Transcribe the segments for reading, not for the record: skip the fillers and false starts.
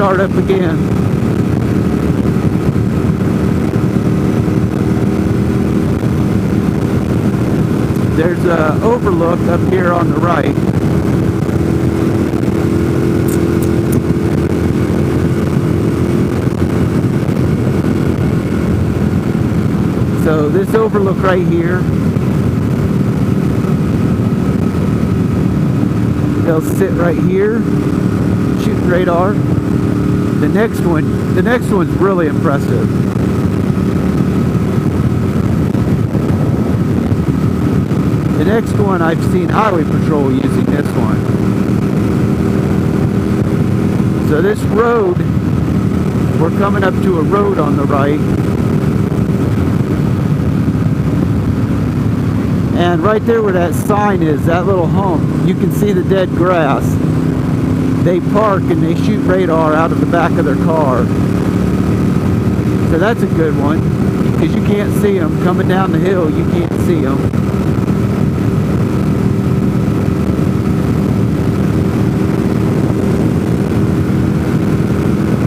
start up again. There's an overlook up here on the right. So this overlook right here, they'll sit right here, shooting radar. The next one's really impressive. The next one I've seen Highway Patrol using this one. So this road, we're coming up to a road on the right. And right there where that sign is, that little hump, you can see the dead grass. They park and they shoot radar out of the back of their car. So that's a good one, because you can't see them. Coming down the hill, you can't see them.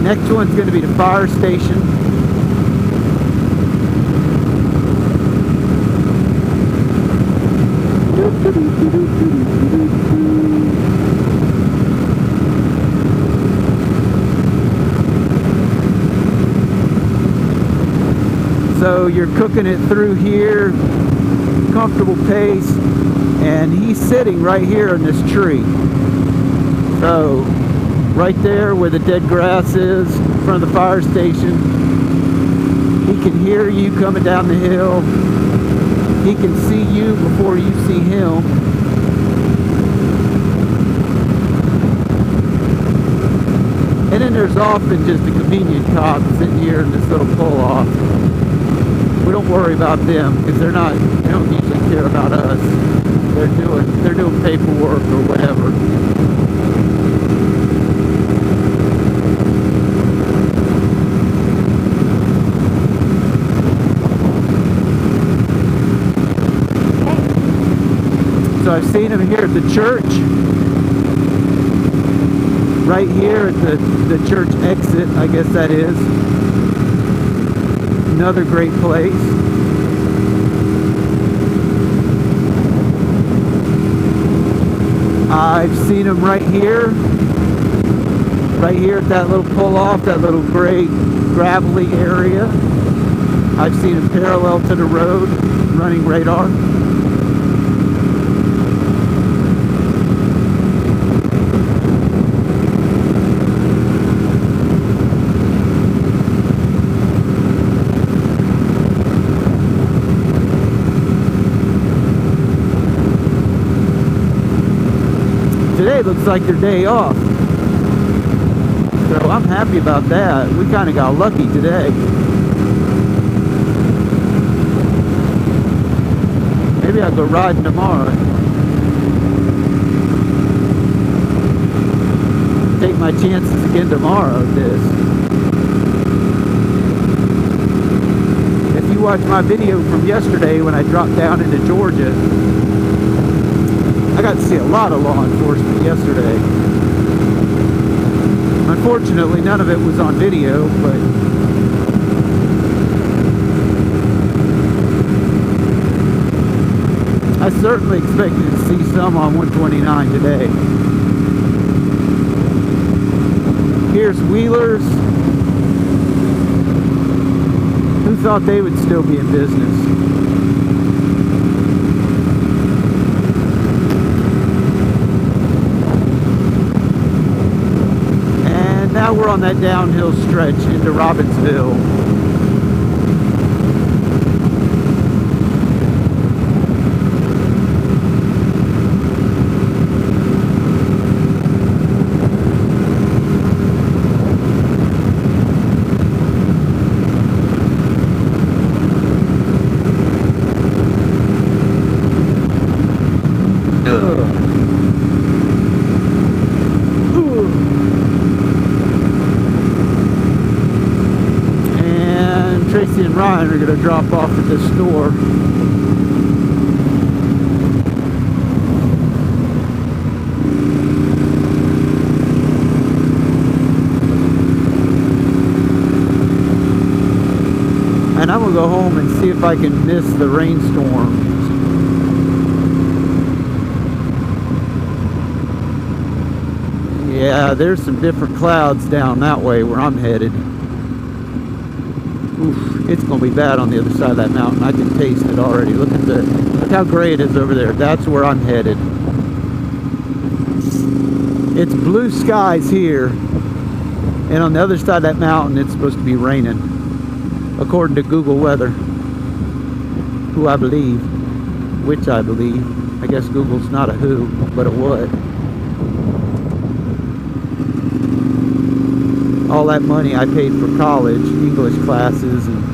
Next one's going to be the fire station. So you're cooking it through here, comfortable pace, and he's sitting right here in this tree. So right there where the dead grass is, in front of the fire station, he can hear you coming down the hill. He can see you before you see him. And then there's often just a convenient cop sitting here in this little pull-off. We don't worry about them because they don't usually care about us. They're doing paperwork or whatever. So I've seen him here at the church, right here at the church exit, I guess that is. Another great place. I've seen him right here at that little pull-off, that little gray gravelly area. I've seen him parallel to the road, running radar. Today looks like their day off, so I'm happy about that. We kind of got lucky today. Maybe I'll go riding tomorrow. Take my chances again tomorrow with this. If you watch my video from yesterday when I dropped down into Georgia, I got to see a lot of law enforcement yesterday. Unfortunately, none of it was on video, but I certainly expected to see some on 129 today. Here's Wheelers. Who thought they would still be in business? Now we're on that downhill stretch into Robbinsville. Tracy and Ryan are going to drop off at this store. and I'm gonna go home and see if I can miss the rainstorms. Yeah, there's some different clouds down that way where I'm headed. Oof, it's gonna be bad on the other side of that mountain. I can taste it already. Look how gray it is over there. That's where I'm headed. It's blue skies here, and on the other side of that mountain it's supposed to be raining, according to Google Weather, who I believe, which I believe. I guess Google's not a who, but a what. All that money I paid for college, English classes, and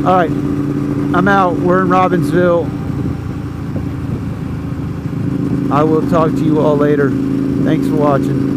all right, I'm out. We're in Robbinsville. I will talk to you all later. Thanks for watching.